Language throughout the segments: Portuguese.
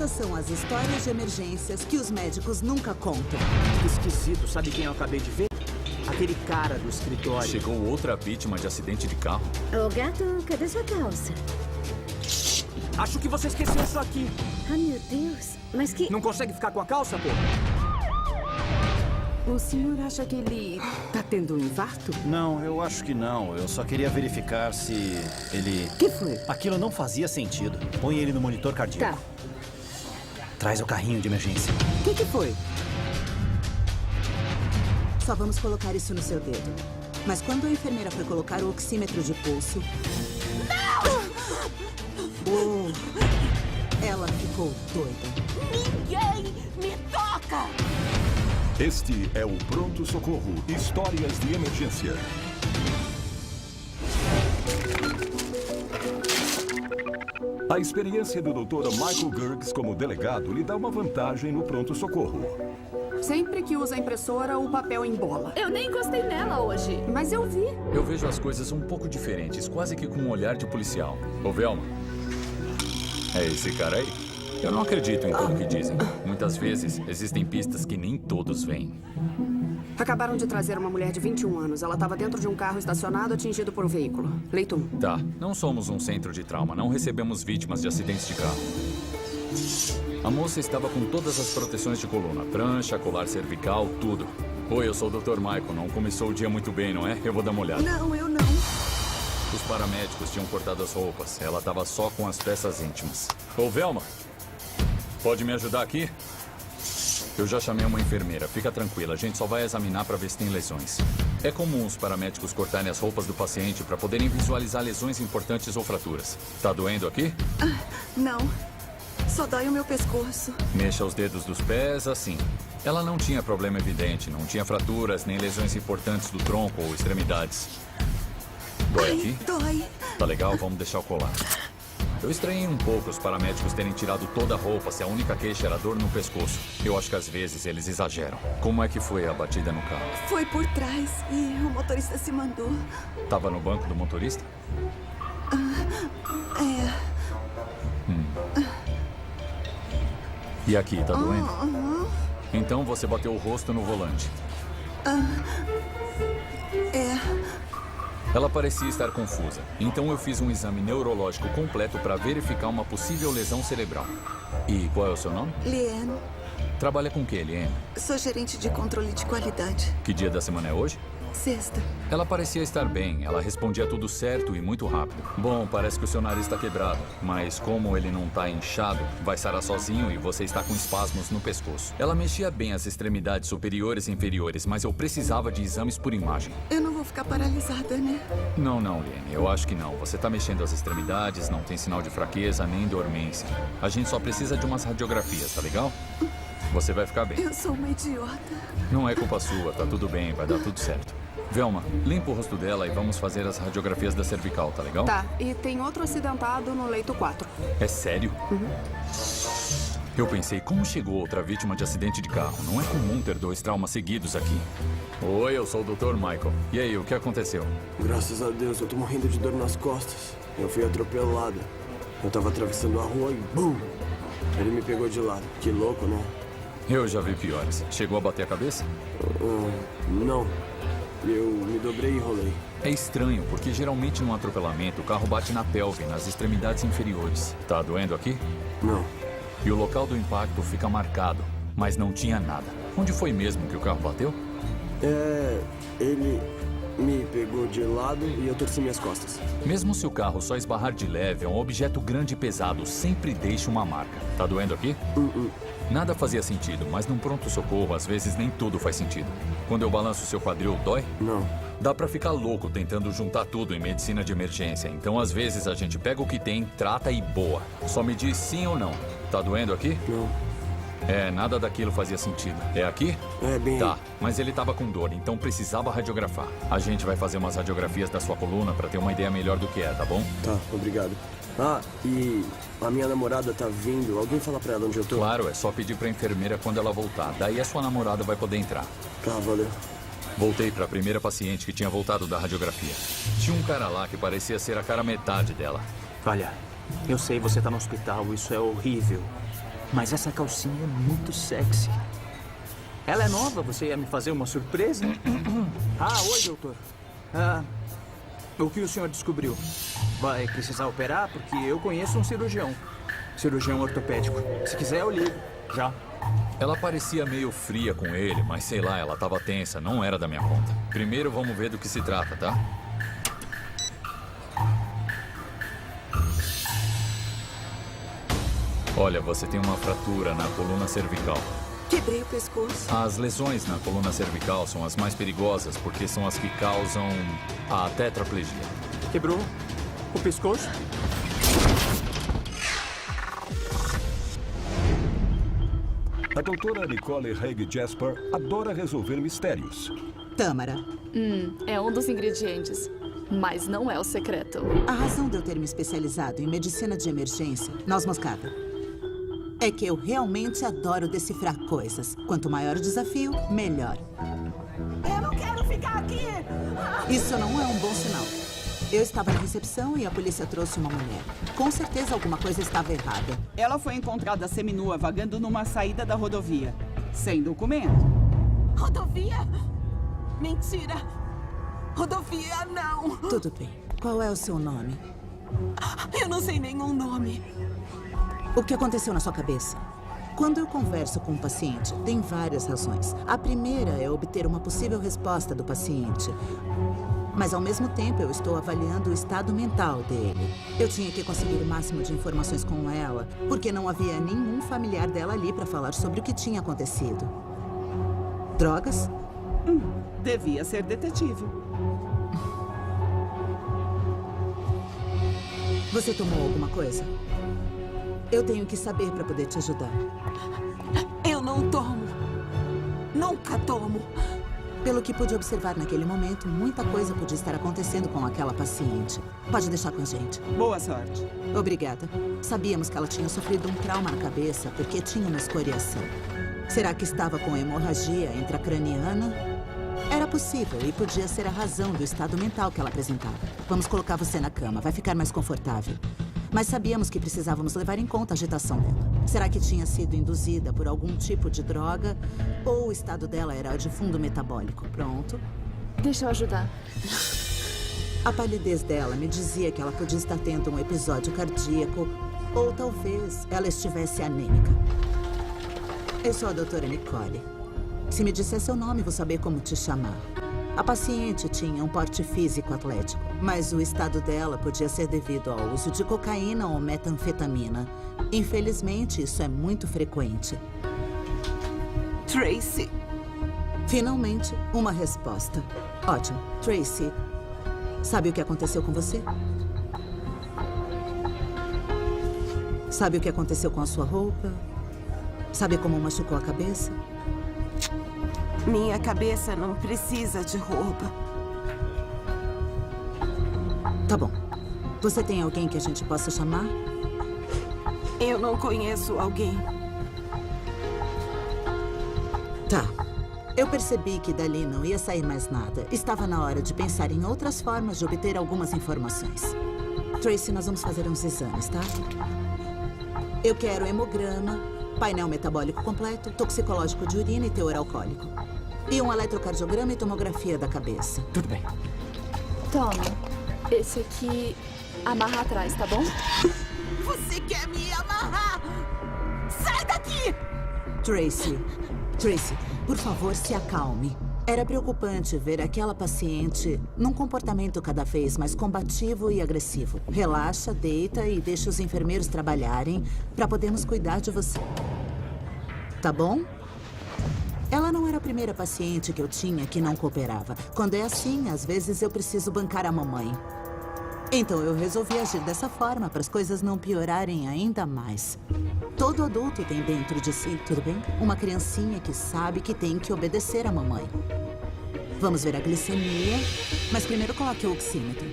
Essas são as histórias de emergências que os médicos nunca contam. Que esquisito, sabe quem eu acabei de ver? Aquele cara do escritório. Chegou outra vítima de acidente de carro. Ô, gato, cadê sua calça? Acho que você esqueceu isso aqui. Ah, meu Deus. Mas que... Não consegue ficar com a calça, pô? O senhor acha que ele tá tendo um infarto? Não, eu acho que não. Eu só queria verificar se ele... Que foi? Aquilo não fazia sentido. Põe ele no monitor cardíaco. Tá. Traz o carrinho de emergência. O que foi? Só vamos colocar isso no seu dedo. Mas quando a enfermeira foi colocar o oxímetro de pulso... Não! Ela ficou doida. Ninguém me toca! Este é o Pronto Socorro. Histórias de emergência. A experiência do Dr. Michael Gurgs como delegado lhe dá uma vantagem no Pronto Socorro. Sempre que usa a impressora, o papel embola. Eu nem encostei nela hoje. Mas eu vi. Eu vejo as coisas um pouco diferentes, quase que com um olhar de policial. Ô, Velma, é esse cara aí? Eu não acredito em tudo que dizem. Muitas vezes, existem pistas que nem todos veem. Acabaram de trazer uma mulher de 21 anos. Ela estava dentro de um carro estacionado atingido por um veículo. Leito 1. Tá, não somos um centro de trauma. Não recebemos vítimas de acidentes de carro. A moça estava com todas as proteções de coluna. Prancha, colar cervical, tudo. Oi, eu sou o Dr. Michael. Não começou o dia muito bem, não é? Eu vou dar uma olhada. Não, eu não. Os paramédicos tinham cortado as roupas. Ela estava só com as peças íntimas. Ô, Velma, pode me ajudar aqui? Eu já chamei uma enfermeira. Fica tranquila, a gente só vai examinar para ver se tem lesões. É comum os paramédicos cortarem as roupas do paciente para poderem visualizar lesões importantes ou fraturas. Tá doendo aqui? Não. Só dói o meu pescoço. Mexa os dedos dos pés assim. Ela não tinha problema evidente, não tinha fraturas nem lesões importantes do tronco ou extremidades. Dói aqui? Dói. Tá legal, vamos deixar o colar. Eu estranhei um pouco os paramédicos terem tirado toda a roupa se a única queixa era dor no pescoço. Eu acho que às vezes eles exageram. Como é que foi a batida no carro? Foi por trás e o motorista se mandou. Tava no banco do motorista? E aqui, tá doendo? Então você bateu o rosto no volante. Ela parecia estar confusa. Então eu fiz um exame neurológico completo para verificar uma possível lesão cerebral. E qual é o seu nome? Liane, Trabalha com o que, Liane? sou gerente de controle de qualidade. Que dia da semana é hoje? Sexta. Ela parecia estar bem, ela respondia tudo certo e muito rápido. Bom, parece que o seu nariz está quebrado, mas como ele não está inchado, vai sarar sozinho e você está com espasmos no pescoço. Ela mexia bem as extremidades superiores e inferiores, mas eu precisava de exames por imagem. Eu não vou ficar paralisada, né? Não, Liane, eu acho que não. Você está mexendo as extremidades, não tem sinal de fraqueza nem dormência. A gente só precisa de umas radiografias, tá legal? Você vai ficar bem. Eu sou uma idiota. Não é culpa sua, tá tudo bem, vai dar tudo certo. Velma, limpa o rosto dela e vamos fazer as radiografias da cervical, tá legal? Tá, e tem outro acidentado no leito 4. É sério? Eu pensei, como chegou outra vítima de acidente de carro? Não é comum ter 2 traumas seguidos aqui. Oi, eu sou o Dr. Michael. E aí, o que aconteceu? Graças a Deus, eu tô morrendo de dor nas costas. Eu fui atropelado. Eu tava atravessando a rua e BUM! Ele me pegou de lado. Que louco, né? Eu já vi piores. Chegou a bater a cabeça? Não. Eu me dobrei e rolei. É estranho, porque geralmente num atropelamento o carro bate na pelve, nas extremidades inferiores. Tá doendo aqui? Não. E o local do impacto fica marcado, mas não tinha nada. Onde foi mesmo que o carro bateu? Ele me pegou de lado e eu torci minhas costas. Mesmo se o carro só esbarrar de leve, um objeto grande e pesado sempre deixa uma marca. Tá doendo aqui? Nada fazia sentido, mas num pronto-socorro, às vezes nem tudo faz sentido. Quando eu balanço seu quadril, dói? Não. Dá pra ficar louco tentando juntar tudo em medicina de emergência. Então, às vezes, a gente pega o que tem, trata e boa. Só me diz sim ou não. Tá doendo aqui? Não. Nada daquilo fazia sentido. É aqui? É bem... Tá, mas ele tava com dor, então precisava radiografar. A gente vai fazer umas radiografias da sua coluna pra ter uma ideia melhor do que é, tá bom? Tá, obrigado. E a minha namorada tá vindo. Alguém fala pra ela onde eu tô? Claro, é só pedir pra enfermeira quando ela voltar. Daí a sua namorada vai poder entrar. Tá, valeu. Voltei pra primeira paciente que tinha voltado da radiografia. Tinha um cara lá que parecia ser a cara metade dela. Olha, eu sei, você tá no hospital, isso é horrível. Mas essa calcinha é muito sexy. Ela é nova, você ia me fazer uma surpresa? Oi, doutor. O que o senhor descobriu? Vai precisar operar? Porque eu conheço um cirurgião. Cirurgião ortopédico. Se quiser, eu ligo. Já. Ela parecia meio fria com ele, mas sei lá, ela tava tensa, não era da minha conta. Primeiro vamos ver do que se trata, tá? Olha, você tem uma fratura na coluna cervical. Quebrei o pescoço. As lesões na coluna cervical são as mais perigosas porque são as que causam a tetraplegia. Quebrou o pescoço? A doutora Nicole Haig Jasper adora resolver mistérios. Tâmara, É um dos ingredientes, mas não é o secreto. a razão de eu ter me especializado em medicina de emergência, noz moscada, é que eu realmente adoro decifrar coisas. Quanto maior o desafio, melhor. Eu não quero ficar aqui! Isso não é um bom sinal. Eu estava na recepção e a polícia trouxe uma mulher. Com certeza alguma coisa estava errada. Ela foi encontrada seminua vagando numa saída da rodovia, sem documento. Rodovia? Mentira! Rodovia, não! Tudo bem. Qual é o seu nome? Eu não sei nenhum nome. O que aconteceu na sua cabeça? Quando eu converso com um paciente, tem várias razões. A primeira é obter uma possível resposta do paciente. Mas, ao mesmo tempo, eu estou avaliando o estado mental dele. Eu tinha que conseguir o máximo de informações com ela, porque não havia nenhum familiar dela ali para falar sobre o que tinha acontecido. Drogas? Devia ser detetive. Você tomou alguma coisa? Eu tenho que saber para poder te ajudar. Eu não tomo. Nunca tomo. Pelo que pude observar naquele momento, muita coisa podia estar acontecendo com aquela paciente. Pode deixar com a gente. Boa sorte. Obrigada. Sabíamos que ela tinha sofrido um trauma na cabeça porque tinha uma escoriação. Será que estava com hemorragia intracraniana? Era possível e podia ser a razão do estado mental que ela apresentava. Vamos colocar você na cama, vai ficar mais confortável. Mas sabíamos que precisávamos levar em conta a agitação dela. Será que tinha sido induzida por algum tipo de droga? Ou o estado dela era de fundo metabólico? Pronto. Deixa eu ajudar. A palidez dela me dizia que ela podia estar tendo um episódio cardíaco. Ou talvez ela estivesse anêmica. Eu sou a doutora Nicole. Se me disser seu nome, vou saber como te chamar. A paciente tinha um porte físico atlético, mas o estado dela podia ser devido ao uso de cocaína ou metanfetamina. Infelizmente, isso é muito frequente. Tracy. Finalmente, uma resposta. Ótimo. Tracy, sabe o que aconteceu com você? Sabe o que aconteceu com a sua roupa? Sabe como machucou a cabeça? Minha cabeça não precisa de roupa. Tá bom. Você tem alguém que a gente possa chamar? Eu não conheço alguém. Tá. Eu percebi que dali não ia sair mais nada. Estava na hora de pensar em outras formas de obter algumas informações. Tracy, nós vamos fazer uns exames, tá? Eu quero hemograma, painel metabólico completo, toxicológico de urina e teor alcoólico. E um eletrocardiograma e tomografia da cabeça. Tudo bem. Tome. Esse aqui amarra atrás, tá bom? Você quer me amarrar? Sai daqui! Tracy, por favor, se acalme. Era preocupante ver aquela paciente num comportamento cada vez mais combativo e agressivo. Relaxa, deita e deixa os enfermeiros trabalharem para podermos cuidar de você. Tá bom? Ela não era a primeira paciente que eu tinha que não cooperava. Quando é assim, às vezes eu preciso bancar a mamãe. Então eu resolvi agir dessa forma para as coisas não piorarem ainda mais. Todo adulto tem dentro de si, tudo bem? Uma criancinha que sabe que tem que obedecer à mamãe. Vamos ver a glicemia, mas primeiro coloque o oxímetro.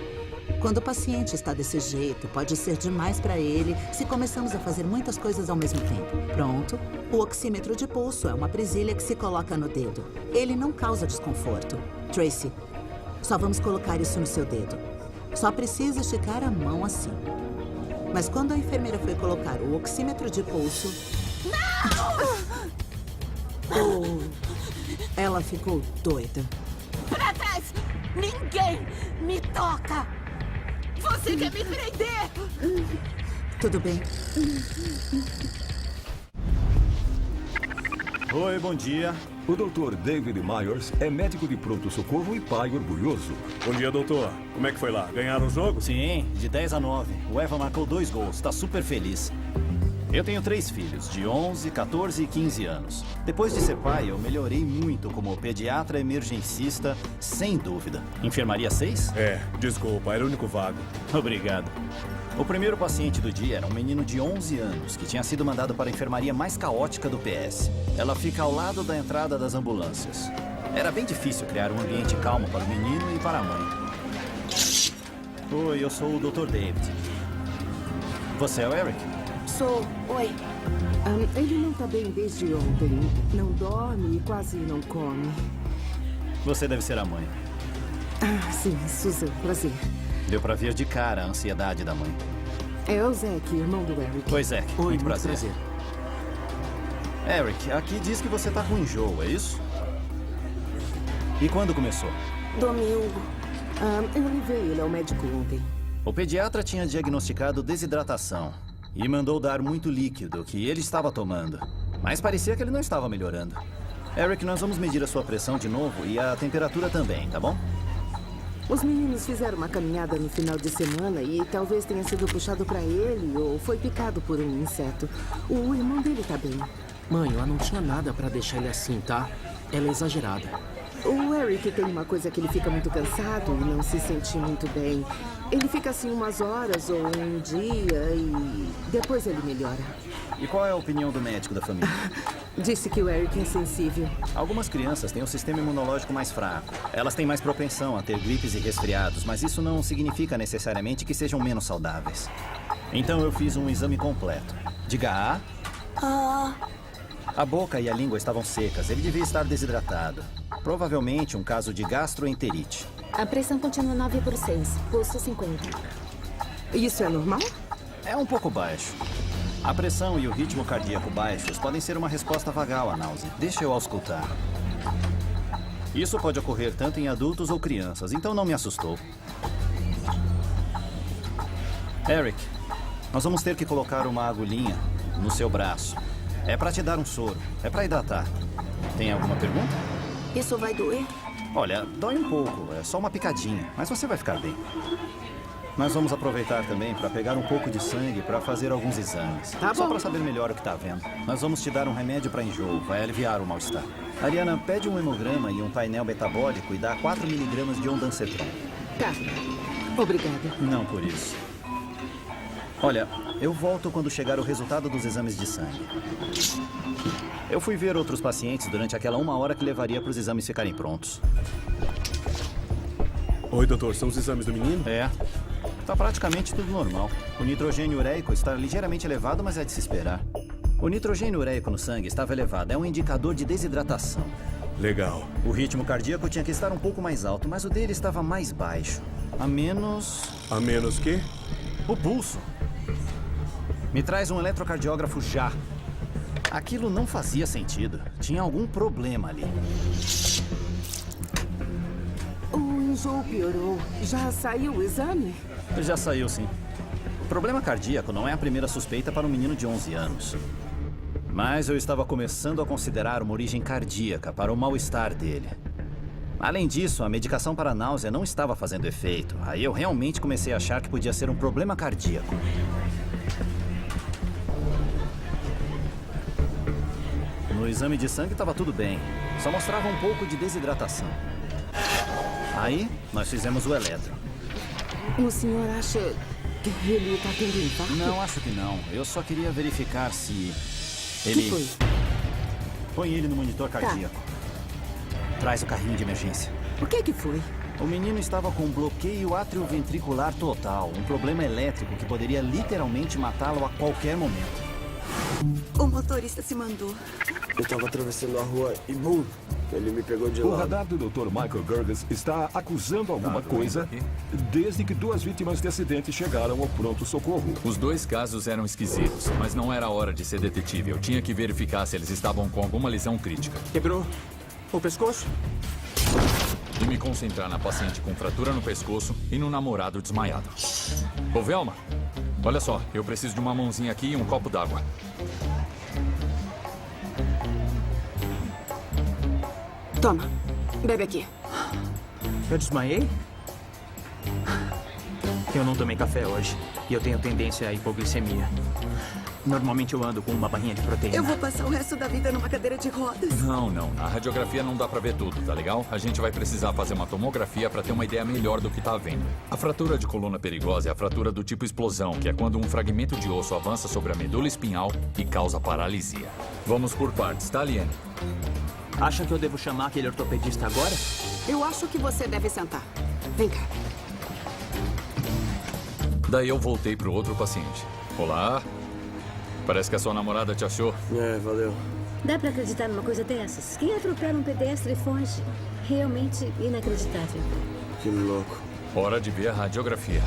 Quando o paciente está desse jeito, pode ser demais para ele se começamos a fazer muitas coisas ao mesmo tempo. Pronto. O oxímetro de pulso é uma presilha que se coloca no dedo. Ele não causa desconforto. Tracy, só vamos colocar isso no seu dedo. Só precisa esticar a mão assim. Mas quando a enfermeira foi colocar o oxímetro de pulso... Oh, ela ficou doida. Pra trás! Ninguém me toca! Você quer me prender? Tudo bem. Oi, bom dia. O Dr. David Myers é médico de pronto-socorro e pai orgulhoso. Bom dia, doutor. Como é que foi lá? Ganharam o jogo? Sim, de 10-9. O Evan marcou 2 gols, tá super feliz. Eu tenho 3 filhos, de 11, 14 e 15 anos. Depois de ser pai, eu melhorei muito como pediatra emergencista, sem dúvida. Enfermaria 6? Desculpa, era o único vago. Obrigado. O primeiro paciente do dia era um menino de 11 anos, que tinha sido mandado para a enfermaria mais caótica do PS. Ela fica ao lado da entrada das ambulâncias. Era bem difícil criar um ambiente calmo para o menino e para a mãe. Oi, eu sou o Dr. David. Você é o Eric? Sou. Oi. Ele não tá bem desde ontem. Não dorme e quase não come. Você deve ser a mãe. Sim, Susan. Prazer. Deu pra ver de cara a ansiedade da mãe. É o Zack, irmão do Eric. Oi, Zack. Oi, muito prazer. Eric, aqui diz que você tá com enjoo, é isso? E quando começou? Domingo. Eu levei ele ao médico ontem. O pediatra tinha diagnosticado desidratação e mandou dar muito líquido que ele estava tomando. Mas parecia que ele não estava melhorando. Eric, nós vamos medir a sua pressão de novo e a temperatura também, tá bom? Os meninos fizeram uma caminhada no final de semana e talvez tenha sido puxado pra ele ou foi picado por um inseto. O irmão dele tá bem. Mãe, ela não tinha nada pra deixar ele assim, tá? Ela é exagerada. O Eric tem uma coisa que ele fica muito cansado e não se sente muito bem. Ele fica assim umas horas ou um dia e depois ele melhora. E qual é a opinião do médico da família? Disse que o Eric é sensível. Algumas crianças têm um sistema imunológico mais fraco. Elas têm mais propensão a ter gripes e resfriados, mas isso não significa necessariamente que sejam menos saudáveis. Então eu fiz um exame completo. Diga A. A boca e a língua estavam secas. Ele devia estar desidratado. Provavelmente um caso de gastroenterite. A pressão continua 9/6, pulso 50. Isso é normal? É um pouco baixo. A pressão e o ritmo cardíaco baixos podem ser uma resposta vagal à náusea. Deixa eu auscultar. Isso pode ocorrer tanto em adultos ou crianças, então não me assustou. Eric, nós vamos ter que colocar uma agulhinha no seu braço. É para te dar um soro, é para hidratar. Tem alguma pergunta? Isso vai doer? Olha, dói um pouco, é só uma picadinha, mas você vai ficar bem. Nós vamos aproveitar também para pegar um pouco de sangue para fazer alguns exames. Tá bom. Só para saber melhor o que tá vendo. Nós vamos te dar um remédio para enjoo, vai aliviar o mal-estar. Ariana, pede um hemograma e um painel metabólico e dá 4 miligramas de ondansetron. Tá. Obrigada. Não por isso. Olha, eu volto quando chegar o resultado dos exames de sangue. Eu fui ver outros pacientes durante aquela 1 hora que levaria para os exames ficarem prontos. Oi, doutor. São os exames do menino? É. Tá praticamente tudo normal. O nitrogênio ureico está ligeiramente elevado, mas é de se esperar. O nitrogênio ureico no sangue estava elevado. É um indicador de desidratação. Legal. O ritmo cardíaco tinha que estar um pouco mais alto, mas o dele estava mais baixo. A menos... A menos que? O pulso. Me traz um eletrocardiógrafo já. Aquilo não fazia sentido. Tinha algum problema ali. O enjoo piorou. Já saiu o exame? Já saiu, sim. O problema cardíaco não é a primeira suspeita para um menino de 11 anos. Mas eu estava começando a considerar uma origem cardíaca para o mal-estar dele. Além disso, a medicação para a náusea não estava fazendo efeito. Aí eu realmente comecei a achar que podia ser um problema cardíaco. No exame de sangue estava tudo bem. Só mostrava um pouco de desidratação. Aí, nós fizemos o eletro. O senhor acha que ele está tendo infarto? Não, acho que não. Eu só queria verificar se ele... Que foi? Põe ele no monitor cardíaco. Traz o carrinho de emergência. O que foi? O menino estava com bloqueio atrioventricular total. Um problema elétrico que poderia literalmente matá-lo a qualquer momento. O motorista se mandou. Eu tava atravessando a rua e bum! Ele me pegou de O lado. radar do Dr. Michael Gerges está acusando alguma coisa desde que 2 vítimas de acidente chegaram ao pronto-socorro. Os 2 casos eram esquisitos, mas não era hora de ser detetive. Eu tinha que verificar se eles estavam com alguma lesão crítica. Quebrou o pescoço? E me concentrar na paciente com fratura no pescoço e no namorado desmaiado. Ô, Velma, olha só, eu preciso de uma mãozinha aqui e um copo d'água. Toma, bebe aqui. Eu desmaiei? Eu não tomei café hoje e eu tenho tendência à hipoglicemia. Normalmente eu ando com uma barrinha de proteína. Eu vou passar o resto da vida numa cadeira de rodas. Não, na radiografia não dá pra ver tudo, tá legal? A gente vai precisar fazer uma tomografia pra ter uma ideia melhor do que tá vendo. A fratura de coluna perigosa é a fratura do tipo explosão, que é quando um fragmento de osso avança sobre a medula espinhal e causa paralisia. Vamos por partes, tá, Liane? Acha que eu devo chamar aquele ortopedista agora? Eu acho que você deve sentar. Vem cá. Daí eu voltei pro outro paciente. Olá. Parece que a sua namorada te achou. É, valeu. Dá pra acreditar numa coisa dessas? Quem atropela um pedestre e foge? Realmente inacreditável. Que louco. Hora de ver a radiografia.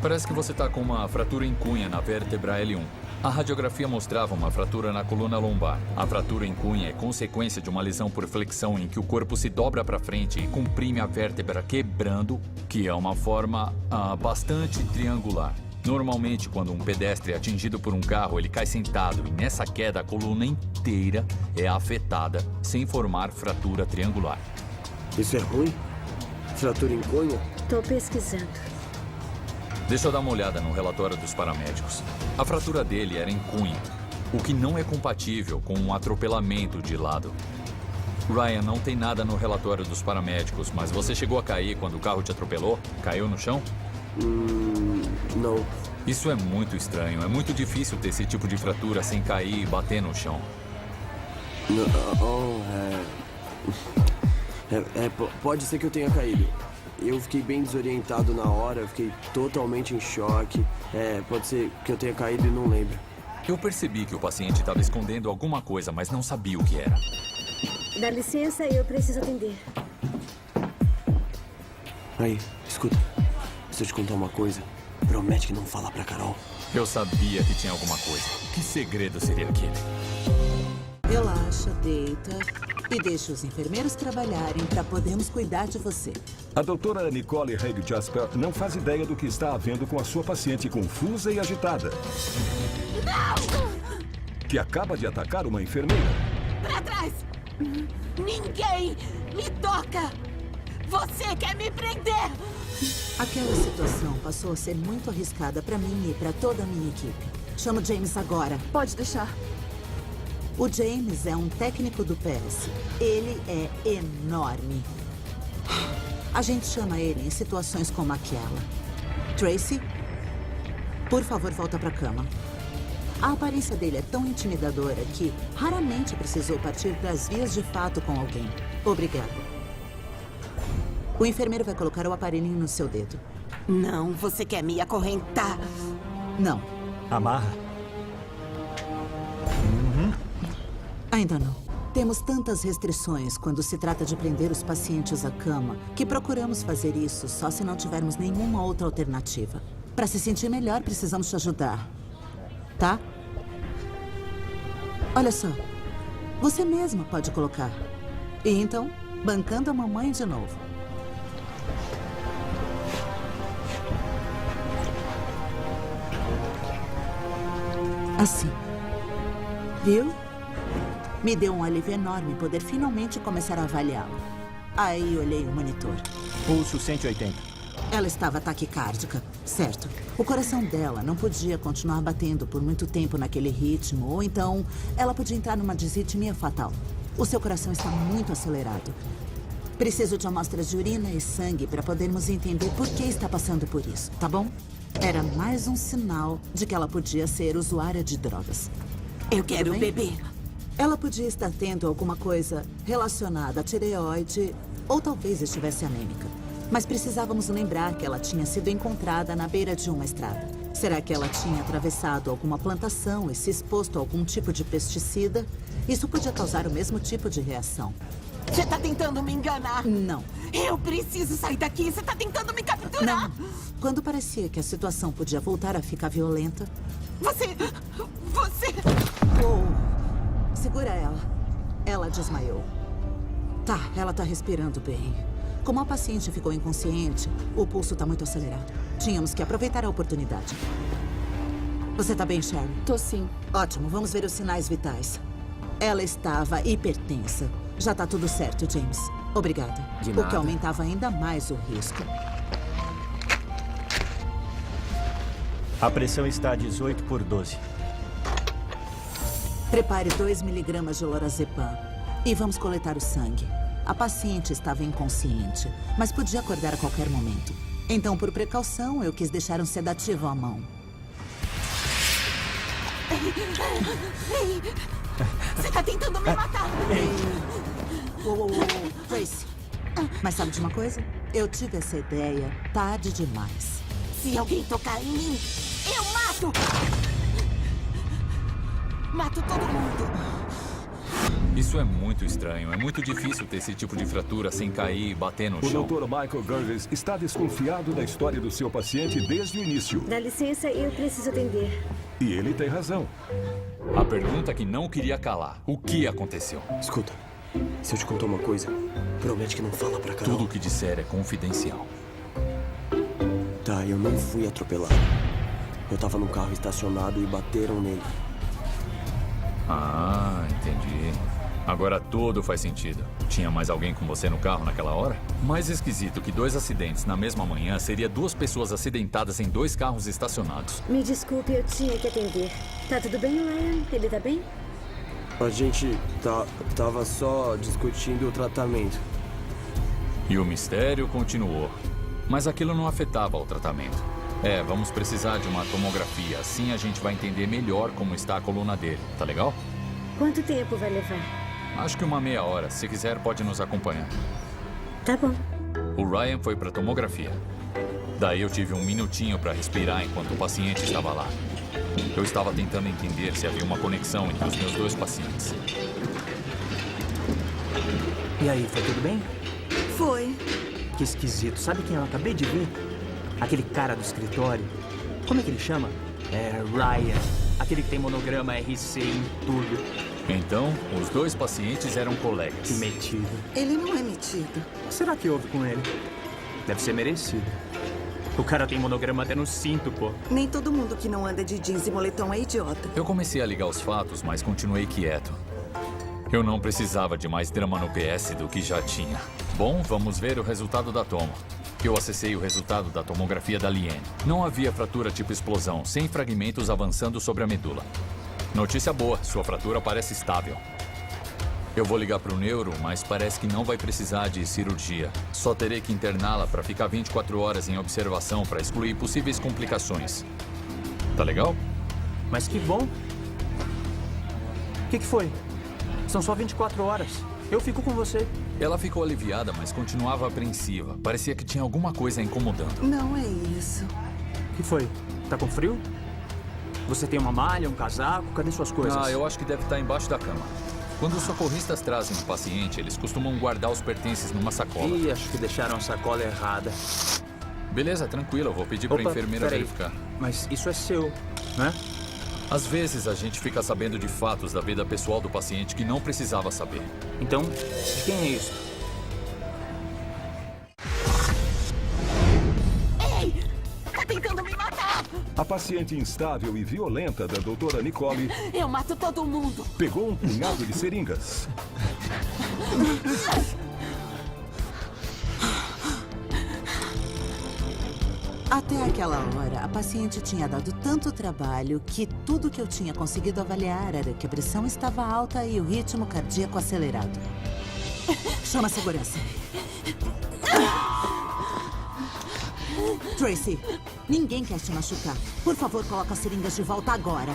Parece que você tá com uma fratura em cunha na vértebra L1. A radiografia mostrava uma fratura na coluna lombar. A fratura em cunha é consequência de uma lesão por flexão em que o corpo se dobra para frente e comprime a vértebra quebrando, que é uma forma bastante triangular. Normalmente, quando um pedestre é atingido por um carro, ele cai sentado e nessa queda a coluna inteira é afetada, sem formar fratura triangular. Isso é ruim? Fratura em cunha? Tô pesquisando. Deixa eu dar uma olhada no relatório dos paramédicos. A fratura dele era em cunha, o que não é compatível com um atropelamento de lado. Ryan, não tem nada no relatório dos paramédicos, mas você chegou a cair quando o carro te atropelou? Caiu no chão? Não. Isso é muito estranho. É muito difícil ter esse tipo de fratura sem cair e bater no chão. Pode ser que eu tenha caído. Eu fiquei bem desorientado na hora, eu fiquei totalmente em choque. Pode ser que eu tenha caído e não lembro. Eu percebi que o paciente estava escondendo alguma coisa, mas não sabia o que era. Dá licença, eu preciso atender. Aí, escuta. Se eu te contar uma coisa, promete que não fala pra Carol. Eu sabia que tinha alguma coisa. Que segredo seria aquele? Relaxa, deita e deixa os enfermeiros trabalharem para podermos cuidar de você. A doutora Nicole Haig Jasper não faz ideia do que está havendo com a sua paciente confusa e agitada. Não! Que acaba de atacar uma enfermeira. Pra trás! Ninguém me toca! Você quer me prender! Aquela situação passou a ser muito arriscada para mim e para toda a minha equipe. Chamo James agora. Pode deixar. O James é um técnico do PS. Ele é enorme. A gente chama ele em situações como aquela. Tracy, por favor, volta pra cama. A aparência dele é tão intimidadora que raramente precisou partir das vias de fato com alguém. Obrigada. O enfermeiro vai colocar o aparelhinho no seu dedo. Não, você quer me acorrentar? Não. Amarra. Ainda não. Temos tantas restrições quando se trata de prender os pacientes à cama que procuramos fazer isso só se não tivermos nenhuma outra alternativa. Para se sentir melhor, precisamos te ajudar. Tá? Olha só. Você mesma pode colocar. E então, bancando a mamãe de novo. Assim. Viu? Me deu um alívio enorme poder finalmente começar a avaliá-lo. Aí olhei o monitor. Pulso 180. Ela estava taquicárdica, certo. O coração dela não podia continuar batendo por muito tempo naquele ritmo, ou então ela podia entrar numa disritmia fatal. O seu coração está muito acelerado. Preciso de amostras de urina e sangue para podermos entender por que está passando por isso, tá bom? Era mais um sinal de que ela podia ser usuária de drogas. Eu quero beber. Ela podia estar tendo alguma coisa relacionada à tireoide ou talvez estivesse anêmica. Mas precisávamos lembrar que ela tinha sido encontrada na beira de uma estrada. Será que ela tinha atravessado alguma plantação e se exposto a algum tipo de pesticida? Isso podia causar o mesmo tipo de reação. Você tá tentando me enganar? Não. Eu preciso sair daqui. Você tá tentando me capturar? Não. Quando parecia que a situação podia voltar a ficar violenta... Você... Oh, segura ela. Ela desmaiou. Tá, ela tá respirando bem. Como a paciente ficou inconsciente, o pulso tá muito acelerado. Tínhamos que aproveitar a oportunidade. Você tá bem, Sherry? Tô sim. Ótimo, vamos ver os sinais vitais. Ela estava hipertensa. Já tá tudo certo, James. Obrigada. De O que nada. aumentava ainda mais o risco. A pressão está a 18/12. Prepare 2 miligramas de lorazepam. E vamos coletar o sangue. A paciente estava inconsciente, mas podia acordar a qualquer momento. Então, por precaução, eu quis deixar um sedativo à mão. Você tá tentando me matar. Tracy. Mas sabe de uma coisa? Eu tive essa ideia tarde demais. Se alguém tocar em mim, eu mato! Mato todo mundo. Isso é muito estranho. É muito difícil ter esse tipo de fratura sem cair e bater no O chão. Dr. Michael Gurgis está desconfiado da história do seu paciente desde o início. Dá licença, eu preciso atender. E ele tem razão. A pergunta que não queria calar. O que aconteceu? Escuta, se eu te contar uma coisa, promete que não fala pra Carol. Tudo o que disser é confidencial. Tá, eu não fui atropelado. Eu tava num carro estacionado e bateram nele. Ah, entendi. Agora tudo faz sentido. Tinha mais alguém com você no carro naquela hora? Mais esquisito que 2 acidentes na mesma manhã seria 2 pessoas acidentadas em 2 carros estacionados. Me desculpe, eu tinha que atender. Tá tudo bem, Ryan? Ele tá bem? A gente tava só discutindo o tratamento. E o mistério continuou. Mas aquilo não afetava o tratamento. Vamos precisar de uma tomografia. Assim a gente vai entender melhor como está a coluna dele. Tá legal? Quanto tempo vai levar? Acho que uma meia hora. Se quiser, pode nos acompanhar. Tá bom. O Ryan foi para tomografia. Daí eu tive um minutinho para respirar enquanto o paciente estava lá. Eu estava tentando entender se havia uma conexão entre os meus 2 pacientes. E aí, foi tudo bem? Foi. Que esquisito. Sabe quem eu acabei de ver? Aquele cara do escritório. Como é que ele chama? É Ryan. Aquele que tem monograma RC em tudo. Então, os 2 pacientes eram colegas. Que metido. Ele não é metido. O que será que houve com ele? Deve ser merecido. O cara tem monograma até no cinto, pô. Nem todo mundo que não anda de jeans e moletom é idiota. Eu comecei a ligar os fatos, mas continuei quieto. Eu não precisava de mais drama no PS do que já tinha. Bom, vamos ver o resultado da tomo. Eu acessei o resultado da tomografia da Liane. Não havia fratura tipo explosão, sem fragmentos avançando sobre a medula. Notícia boa, sua fratura parece estável. Eu vou ligar para o neuro, mas parece que não vai precisar de cirurgia. Só terei que interná-la para ficar 24 horas em observação para excluir possíveis complicações. Tá legal? Mas que bom. O que foi? São só 24 horas. Eu fico com você. Ela ficou aliviada, mas continuava apreensiva. Parecia que tinha alguma coisa incomodando. Não é isso. O que foi? Tá com frio? Você tem uma malha, um casaco? Cadê suas coisas? Ah, eu acho que deve estar embaixo da cama. Quando os socorristas trazem um paciente, eles costumam guardar os pertences numa sacola. Ih, acho que deixaram a sacola errada. Beleza, tranquilo. Eu vou pedir para a enfermeira verificar. Mas isso é seu, né? Às vezes a gente fica sabendo de fatos da vida pessoal do paciente que não precisava saber. Então, de quem é isso? Ei! Tá tentando me matar! A paciente instável e violenta da doutora Nicole Eu mato todo mundo! pegou um punhado de seringas. Até aquela hora, a paciente tinha dado tanto trabalho que tudo que eu tinha conseguido avaliar era que a pressão estava alta e o ritmo cardíaco acelerado. Chama a segurança. Tracy, ninguém quer te machucar. Por favor, coloca as seringas de volta agora.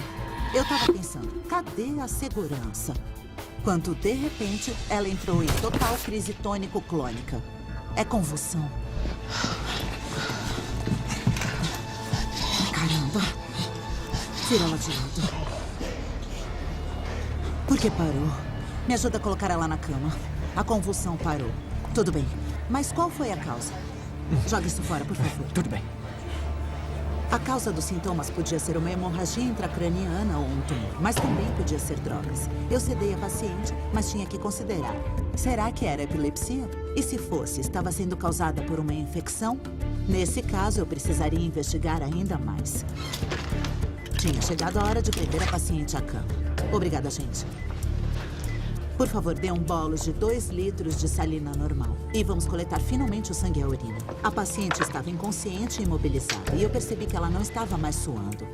Eu tava pensando, cadê a segurança? Quando, de repente, ela entrou em total crise tônico-clônica. É convulsão. Cara, Caramba. Tira ela de lado. Por que parou? Me ajuda a colocar ela na cama. A convulsão parou. Tudo bem. Mas qual foi a causa? Joga isso fora, por favor. Tudo bem. A causa dos sintomas podia ser uma hemorragia intracraniana ou um tumor, mas também podia ser drogas. Eu sedei a paciente, mas tinha que considerar. Será que era epilepsia? E se fosse, estava sendo causada por uma infecção? Nesse caso, eu precisaria investigar ainda mais. Tinha chegado a hora de prender a paciente à cama. Obrigada, gente. Por favor, dê um bolo de 2 litros de salina normal. E vamos coletar finalmente o sangue e a urina. A paciente estava inconsciente e imobilizada. E eu percebi que ela não estava mais suando.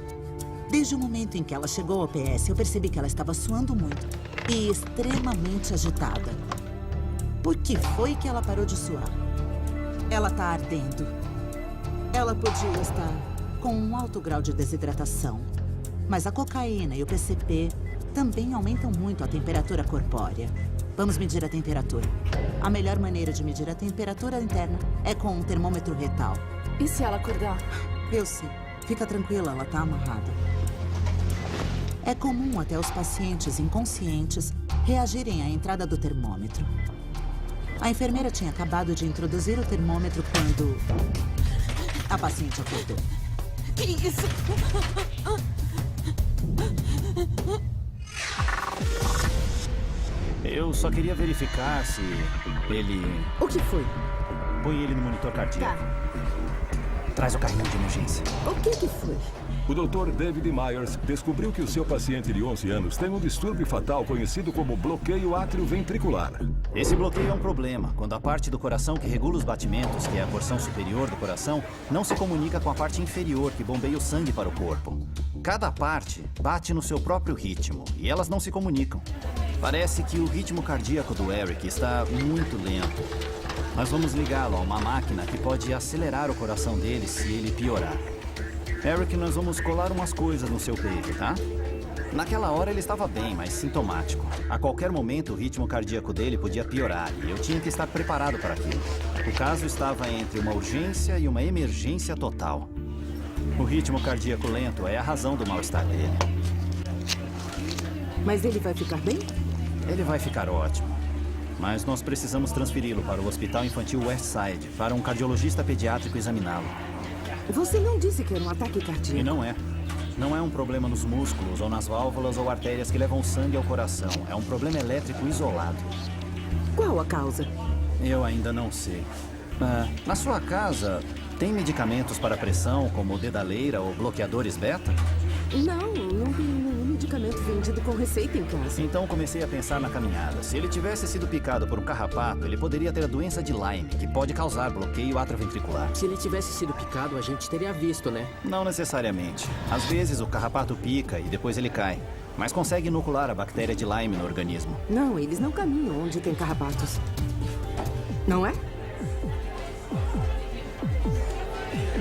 Desde o momento em que ela chegou ao PS, eu percebi que ela estava suando muito. E extremamente agitada. Por que foi que ela parou de suar? Ela está ardendo. Ela podia estar com um alto grau de desidratação. Mas a cocaína e o PCP também aumentam muito a temperatura corpórea. Vamos medir a temperatura. A melhor maneira de medir a temperatura interna é com um termômetro retal. E se ela acordar? Eu sei. Fica tranquila, ela está amarrada. É comum até os pacientes inconscientes reagirem à entrada do termômetro. A enfermeira tinha acabado de introduzir o termômetro quando a paciente acordou. Que isso? Eu só queria verificar se ele... O que foi? Põe ele no monitor cardíaco. Traz o carrinho de emergência. O que foi? O Dr. David Myers descobriu que o seu paciente de 11 anos tem um distúrbio fatal conhecido como bloqueio atrioventricular. Esse bloqueio é um problema quando a parte do coração que regula os batimentos, que é a porção superior do coração, não se comunica com a parte inferior que bombeia o sangue para o corpo. Cada parte bate no seu próprio ritmo e elas não se comunicam. Parece que o ritmo cardíaco do Eric está muito lento. Nós vamos ligá-lo a uma máquina que pode acelerar o coração dele se ele piorar. Eric, nós vamos colar umas coisas no seu peito, tá? Naquela hora ele estava bem, mas sintomático. A qualquer momento o ritmo cardíaco dele podia piorar e eu tinha que estar preparado para aquilo. O caso estava entre uma urgência e uma emergência total. O ritmo cardíaco lento é a razão do mal-estar dele. Mas ele vai ficar bem? Ele vai ficar ótimo. Mas nós precisamos transferi-lo para o Hospital Infantil Westside, para um cardiologista pediátrico examiná-lo. Você não disse que era um ataque cardíaco. E não é. Não é um problema nos músculos, ou nas válvulas ou artérias que levam sangue ao coração. É um problema elétrico isolado. Qual a causa? Eu ainda não sei. Na sua casa, tem medicamentos para pressão, como dedaleira ou bloqueadores beta? Não tem nenhum medicamento vendido com receita em casa. Então comecei a pensar na caminhada. Se ele tivesse sido picado por um carrapato, ele poderia ter a doença de Lyme, que pode causar bloqueio atrioventricular. Se ele tivesse sido picado, a gente teria visto, né? Não necessariamente. Às vezes o carrapato pica e depois ele cai. Mas consegue inocular a bactéria de Lyme no organismo. Não, eles não caminham onde tem carrapatos. Não é?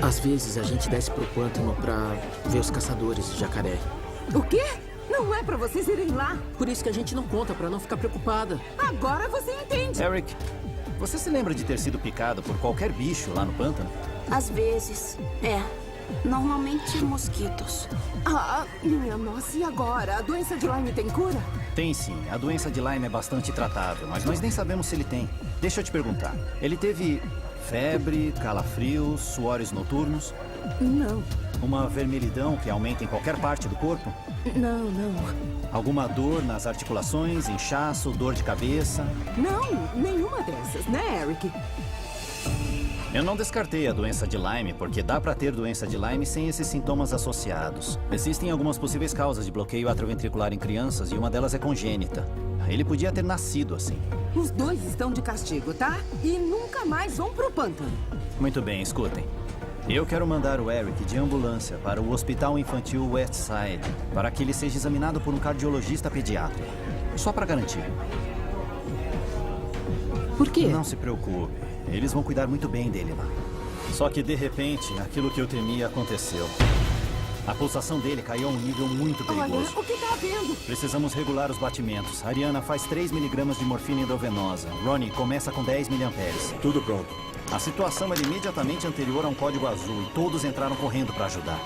Às vezes a gente desce pro pântano pra ver os caçadores de jacaré. O quê? Não é pra vocês irem lá. Por isso que a gente não conta, pra não ficar preocupada. Agora você entende. Eric, você se lembra de ter sido picado por qualquer bicho lá no pântano? Às vezes, é. Normalmente mosquitos. Minha nossa, e agora? A doença de Lyme tem cura? Tem sim. A doença de Lyme é bastante tratável, mas nós nem sabemos se ele tem. Deixa eu te perguntar. Ele teve febre, calafrios, suores noturnos? Não. Uma vermelhidão que aumenta em qualquer parte do corpo? Não. Alguma dor nas articulações, inchaço, dor de cabeça? Não, nenhuma dessas, né, Eric? Eu não descartei a doença de Lyme, porque dá pra ter doença de Lyme sem esses sintomas associados. Existem algumas possíveis causas de bloqueio atrioventricular em crianças e uma delas é congênita. Ele podia ter nascido assim. Os dois estão de castigo, tá? E nunca mais vão pro pântano. Muito bem, escutem. Eu quero mandar o Eric de ambulância para o Hospital Infantil Westside, para que ele seja examinado por um cardiologista pediátrico. Só para garantir. Por quê? Não se preocupe. Eles vão cuidar muito bem dele lá. Só que, de repente, aquilo que eu temia aconteceu. A pulsação dele caiu a um nível muito perigoso. Olha, o que tá havendo? Precisamos regular os batimentos. Ariana faz 3 miligramas de morfina endovenosa. Ronnie começa com 10 miliamperes. Tudo pronto. A situação era imediatamente anterior a um código azul e todos entraram correndo para ajudar.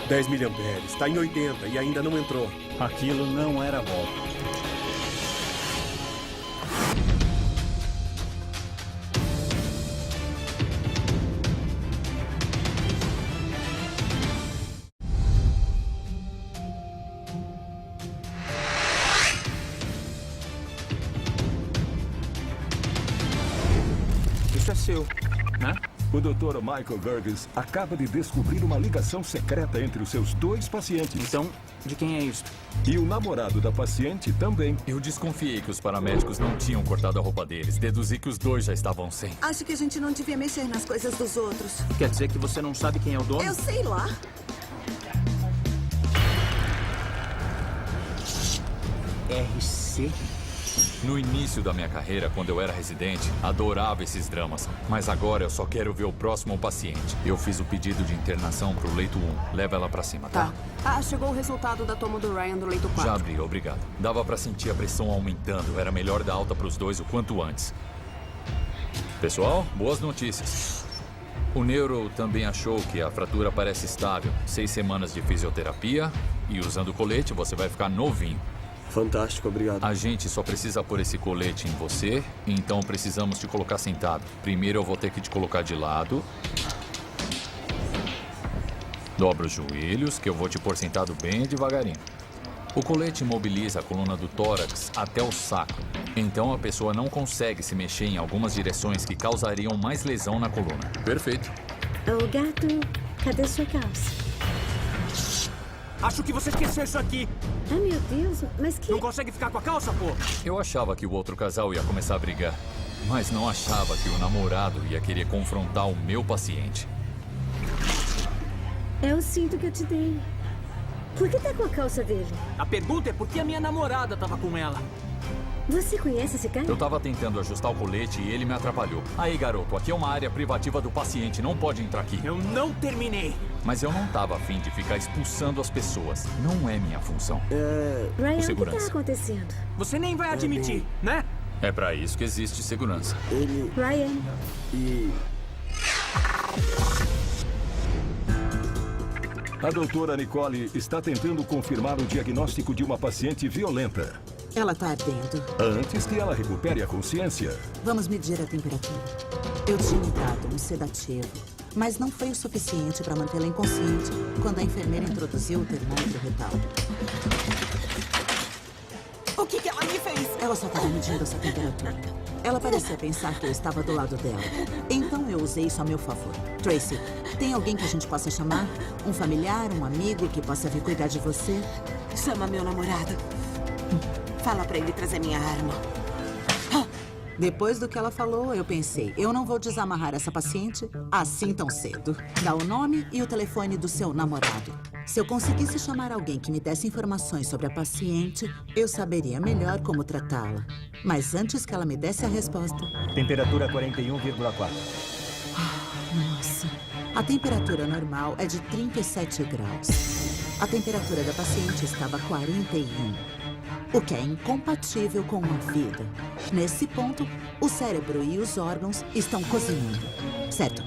10 miliamperes. Está em 80 e ainda não entrou. Aquilo não era bom. Isso é seu, né? O Dr. Michael Gerges acaba de descobrir uma ligação secreta entre os seus 2 pacientes. Então, de quem é isso? E o namorado da paciente também. Eu desconfiei que os paramédicos não tinham cortado a roupa deles. Deduzi que os 2 já estavam sem. Acho que a gente não devia mexer nas coisas dos outros. Quer dizer que você não sabe quem é o dono? Eu sei lá. RC? No início da minha carreira, quando eu era residente, adorava esses dramas. Mas agora eu só quero ver o próximo paciente. Eu fiz o pedido de internação pro leito 1. Leva ela pra cima, tá? Chegou o resultado da toma do Ryan do leito 4. Já abri, obrigado. Dava pra sentir a pressão aumentando. Era melhor dar alta pros 2 o quanto antes. Pessoal, boas notícias. O neuro também achou que a fratura parece estável. 6 semanas de fisioterapia e usando o colete você vai ficar novinho. Fantástico, obrigado. A gente só precisa pôr esse colete em você, então precisamos te colocar sentado. Primeiro eu vou ter que te colocar de lado. Dobra os joelhos, que eu vou te pôr sentado bem devagarinho. O colete imobiliza a coluna do tórax até o sacro. Então a pessoa não consegue se mexer em algumas direções que causariam mais lesão na coluna. Perfeito. Ô, gato, cadê sua calça? Acho que você esqueceu isso aqui. Ai, meu Deus, mas que... Não consegue ficar com a calça, pô? Eu achava que o outro casal ia começar a brigar. Mas não achava que o namorado ia querer confrontar o meu paciente. É o cinto que eu te dei. Por que tá com a calça dele? A pergunta é por que a minha namorada tava com ela. Você conhece esse cara? Eu tava tentando ajustar o colete e ele me atrapalhou. Aí, garoto, aqui é uma área privativa do paciente, não pode entrar aqui. Eu não terminei. Mas eu não tava afim de ficar expulsando as pessoas. Não é minha função. Ryan, o que segurança. tá acontecendo? Você nem vai admitir, né? É pra isso que existe segurança. Ryan. A doutora Nicole está tentando confirmar o diagnóstico de uma paciente violenta. Ela tá ardendo. Antes que ela recupere a consciência. Vamos medir a temperatura. Eu tinha dado um sedativo, mas não foi o suficiente para mantê-la inconsciente quando a enfermeira introduziu o termômetro retal. O que ela me fez? Ela só estava medindo essa temperatura. Ela parecia pensar que eu estava do lado dela. Então eu usei isso a meu favor. Tracy, tem alguém que a gente possa chamar? Um familiar, um amigo que possa vir cuidar de você? Chama meu namorado. Fala pra ele trazer minha arma. Depois do que ela falou, eu pensei, eu não vou desamarrar essa paciente assim tão cedo. Dá o nome e o telefone do seu namorado. Se eu conseguisse chamar alguém que me desse informações sobre a paciente, eu saberia melhor como tratá-la. Mas antes que ela me desse a resposta... Temperatura 41,4. Nossa. A temperatura normal é de 37 graus. A temperatura da paciente estava 41. O que é incompatível com a vida. Nesse ponto, o cérebro e os órgãos estão cozinhando. Certo.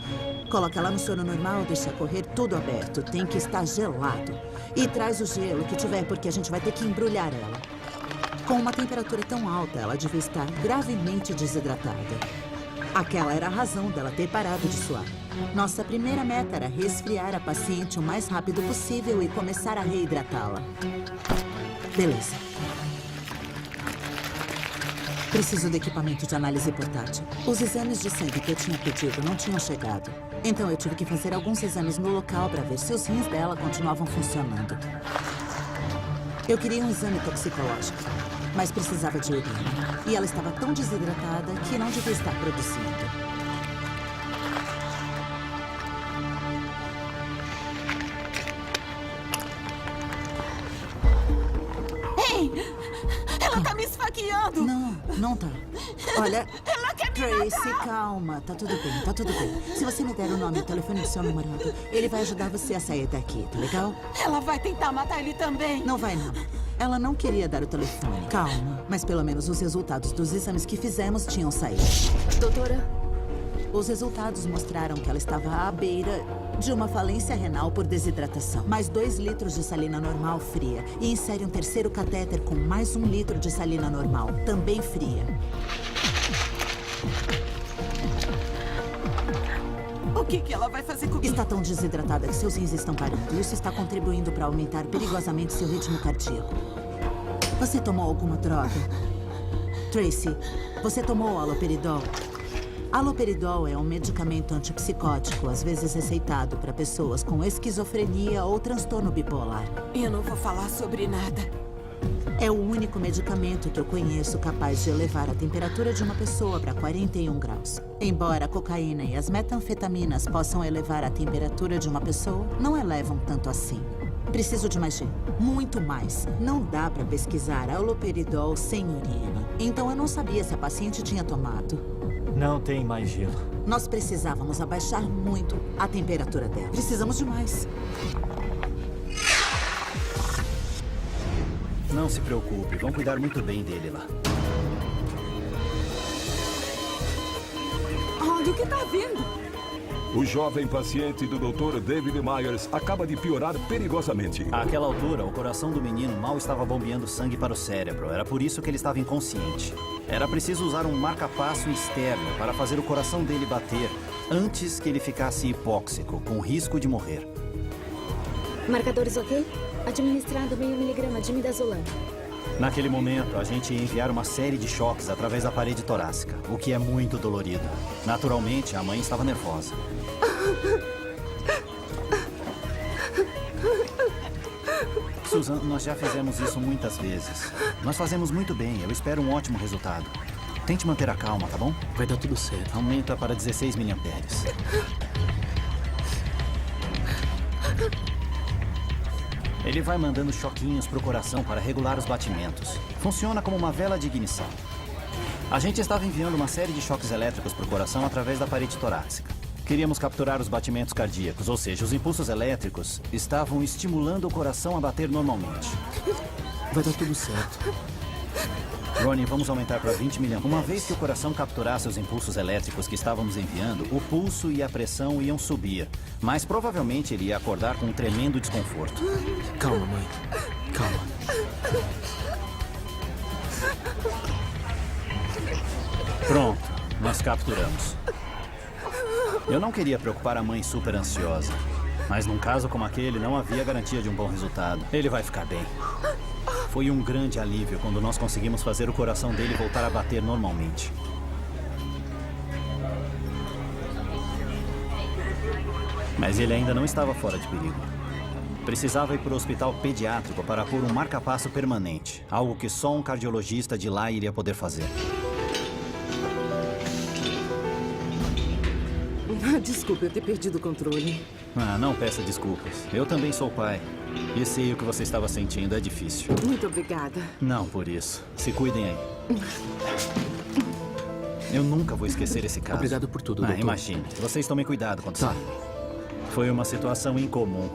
Coloca ela no sono normal, deixa correr tudo aberto. Tem que estar gelado. E traz o gelo que tiver, porque a gente vai ter que embrulhar ela. Com uma temperatura tão alta, ela devia estar gravemente desidratada. Aquela era a razão dela ter parado de suar. Nossa primeira meta era resfriar a paciente o mais rápido possível e começar a reidratá-la. Beleza. Preciso de equipamento de análise portátil. Os exames de sangue que eu tinha pedido não tinham chegado. Então eu tive que fazer alguns exames no local para ver se os rins dela continuavam funcionando. Eu queria um exame toxicológico, mas precisava de urina. E ela estava tão desidratada que não devia estar produzindo. Ela tá me esfaqueando. Não tá. Olha, Ela quer me Tracy, calma. Tá tudo bem, tá tudo bem. Se você me der o nome e o telefone do seu namorado, ele vai ajudar você a sair daqui, tá legal? Ela vai tentar matar ele também. Não vai, não. Ela não queria dar o telefone. Calma. Mas pelo menos os resultados dos exames que fizemos tinham saído. Doutora? Os resultados mostraram que ela estava à beira de uma falência renal por desidratação. Mais 2 litros de salina normal fria. E insere um terceiro catéter com mais 1 litro de salina normal, também fria. O que ela vai fazer comigo? Está tão desidratada que seus rins estão parando. Isso está contribuindo para aumentar perigosamente seu ritmo cardíaco. Você tomou alguma droga? Tracy, você tomou haloperidol? Haloperidol é um medicamento antipsicótico, às vezes receitado para pessoas com esquizofrenia ou transtorno bipolar. Eu não vou falar sobre nada. É o único medicamento que eu conheço capaz de elevar a temperatura de uma pessoa para 41 graus. Embora a cocaína e as metanfetaminas possam elevar a temperatura de uma pessoa, não elevam tanto assim. Preciso de mais gelo. Muito mais. Não dá para pesquisar haloperidol sem urina. Então eu não sabia se a paciente tinha tomado. Não tem mais gelo. Nós precisávamos abaixar muito a temperatura dela. Precisamos de mais. Não se preocupe, vão cuidar muito bem dele lá. Olha o que tá vindo. O jovem paciente do Dr. David Myers acaba de piorar perigosamente. Àquela altura, o coração do menino mal estava bombeando sangue para o cérebro. Era por isso que ele estava inconsciente. Era preciso usar um marca-passo externo para fazer o coração dele bater antes que ele ficasse hipóxico, com risco de morrer. Marcadores ok? Administrado meio miligrama de midazolam. Naquele momento, a gente ia enviar uma série de choques através da parede torácica, o que é muito dolorido. Naturalmente, a mãe estava nervosa. Susan, nós já fizemos isso muitas vezes. Nós fazemos muito bem, eu espero um ótimo resultado. Tente manter a calma, tá bom? Vai dar tudo certo. Aumenta para 16 miliamperes. Ele vai mandando choquinhos pro coração para regular os batimentos. Funciona como uma vela de ignição. A gente estava enviando uma série de choques elétricos pro coração através da parede torácica. Queríamos capturar os batimentos cardíacos, ou seja, os impulsos elétricos estavam estimulando o coração a bater normalmente. Vai dar tudo certo. Ronnie, vamos aumentar para 20 milhões. Uma vez que o coração capturasse os impulsos elétricos que estávamos enviando, o pulso e a pressão iam subir. Mas provavelmente ele ia acordar com um tremendo desconforto. Calma, mãe. Calma. Pronto, nós capturamos. Eu não queria preocupar a mãe super ansiosa. Mas num caso como aquele, não havia garantia de um bom resultado. Ele vai ficar bem. Foi um grande alívio quando nós conseguimos fazer o coração dele voltar a bater normalmente. Mas ele ainda não estava fora de perigo. Precisava ir para o hospital pediátrico para pôr um marca-passo permanente. Algo que só um cardiologista de lá iria poder fazer. Desculpa eu ter perdido o controle. Não peça desculpas. Eu também sou pai. E sei o que você estava sentindo. É difícil. Muito obrigada. Não por isso. Se cuidem aí. Eu nunca vou esquecer esse caso. Obrigado por tudo, doutor. Imagine. Vocês tomem cuidado quando saem. Foi uma situação incomum.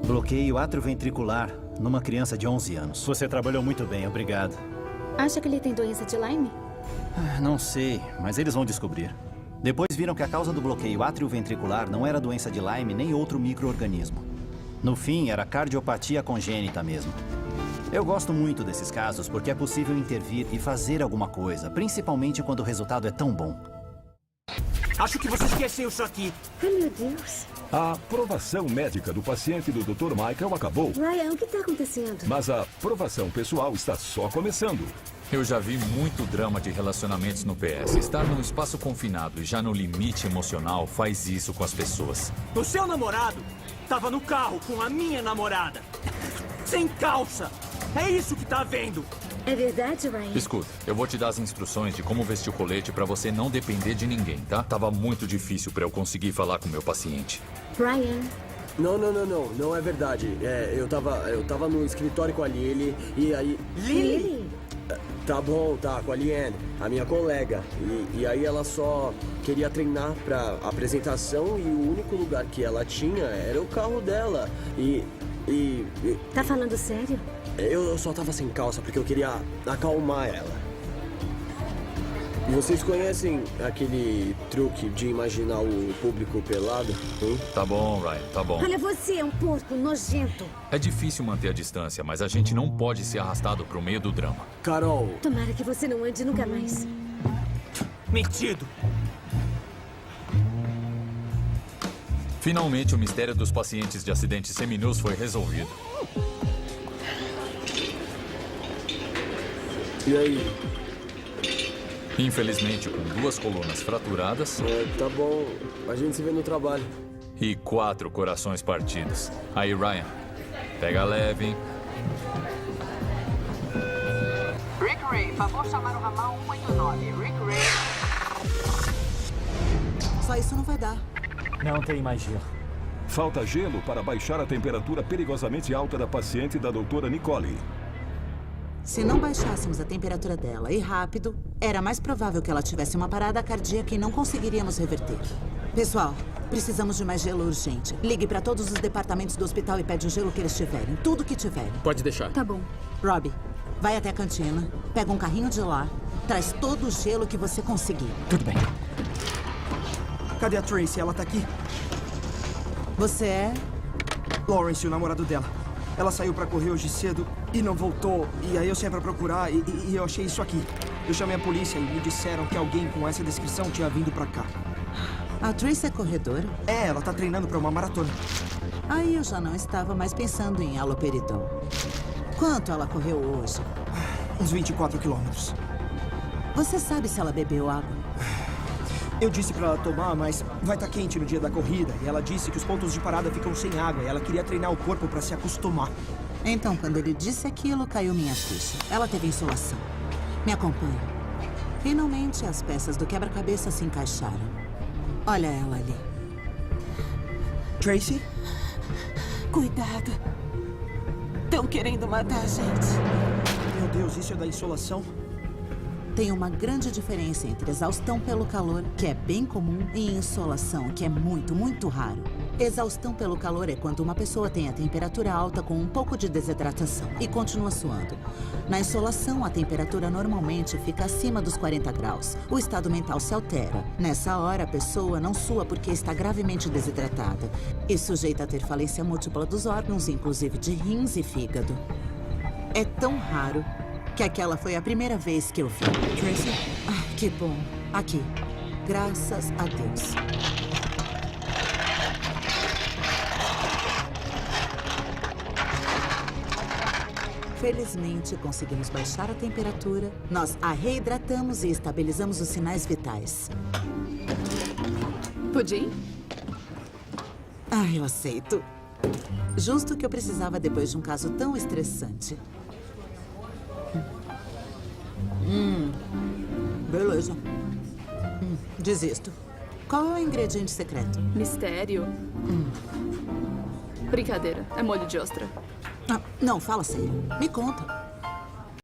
Bloqueio atrioventricular numa criança de 11 anos. Você trabalhou muito bem, obrigado. Acha que ele tem doença de Lyme? Não sei, mas eles vão descobrir. Depois viram que a causa do bloqueio atrioventricular não era doença de Lyme nem outro micro-organismo. No fim, era cardiopatia congênita mesmo. Eu gosto muito desses casos porque é possível intervir e fazer alguma coisa, principalmente quando o resultado é tão bom. Acho que você esqueceu isso aqui. Ai, meu Deus. A aprovação médica do paciente do Dr. Michael acabou. Ryan, o que está acontecendo? Mas a aprovação pessoal está só começando. Eu já vi muito drama de relacionamentos no PS. Estar num espaço confinado e já no limite emocional faz isso com as pessoas. O seu namorado estava no carro com a minha namorada. Sem calça. É isso que tá vendo. É verdade, Ryan? Escuta, eu vou te dar as instruções de como vestir o colete pra você não depender de ninguém, tá? Tava muito difícil pra eu conseguir falar com o meu paciente. Ryan. Não é verdade. Eu tava no escritório com a Lily e aí... Lily? Tá bom, tá, com a Liane, a minha colega. E aí ela só queria treinar pra apresentação e o único lugar que ela tinha era o carro dela. Tá falando sério? Eu só tava sem calça porque eu queria acalmar ela. Vocês conhecem aquele truque de imaginar o público pelado? Hein? Tá bom, Ryan, tá bom. Olha, você é um porco nojento. É difícil manter a distância, mas a gente não pode ser arrastado pro meio do drama. Carol! Tomara que você não ande nunca mais. Metido! Finalmente, o mistério dos pacientes de acidentes seminus foi resolvido. E aí? Infelizmente, com 2 colunas fraturadas... Tá bom. A gente se vê no trabalho. E 4 corações partidos. Aí, Ryan, pega leve, hein? Rick Ray, favor chamar o ramal 189. Rick Ray. Só isso não vai dar. Não tem mais gelo. Falta gelo para baixar a temperatura perigosamente alta da paciente da doutora Nicole. Se não baixássemos a temperatura dela e rápido, era mais provável que ela tivesse uma parada cardíaca e não conseguiríamos reverter. Pessoal, precisamos de mais gelo urgente. Ligue para todos os departamentos do hospital e pede o gelo que eles tiverem. Tudo que tiverem. Pode deixar. Tá bom. Robbie, vai até a cantina, pega um carrinho de lá, traz todo o gelo que você conseguir. Tudo bem. Cadê a Tracy? Ela tá aqui? Você é? Lawrence, o namorado dela. Ela saiu pra correr hoje cedo e não voltou. E aí eu saí pra procurar e eu achei isso aqui. Eu chamei a polícia e me disseram que alguém com essa descrição tinha vindo pra cá. A Tracy é corredora? É, ela tá treinando pra uma maratona. Aí eu já não estava mais pensando em haloperidol. Quanto ela correu hoje? Uns 24 quilômetros. Você sabe se ela bebeu água? Eu disse pra ela tomar, mas vai estar quente no dia da corrida. E ela disse que os pontos de parada ficam sem água. E ela queria treinar o corpo pra se acostumar. Então, quando ele disse aquilo, caiu minha ficha. Ela teve insolação. Me acompanhe. Finalmente, as peças do quebra-cabeça se encaixaram. Olha ela ali. Tracy? Cuidado. Estão querendo matar a gente. Meu Deus, isso é da insolação? Tem uma grande diferença entre exaustão pelo calor, que é bem comum, e insolação, que é muito, muito raro. Exaustão pelo calor é quando uma pessoa tem a temperatura alta com um pouco de desidratação e continua suando. Na insolação, a temperatura normalmente fica acima dos 40 graus. O estado mental se altera. Nessa hora, a pessoa não sua porque está gravemente desidratada e sujeita a ter falência múltipla dos órgãos, inclusive de rins e fígado. É tão raro que aquela foi a primeira vez que eu vi. Tracy? Ah, que bom. Aqui. Graças a Deus. Felizmente, conseguimos baixar a temperatura, nós a reidratamos e estabilizamos os sinais vitais. Pudim? Ah, eu aceito. Justo o que eu precisava depois de um caso tão estressante. Beleza. Desisto. Qual é o ingrediente secreto? Mistério? Brincadeira. É molho de ostra. Ah, não, fala sério. Me conta.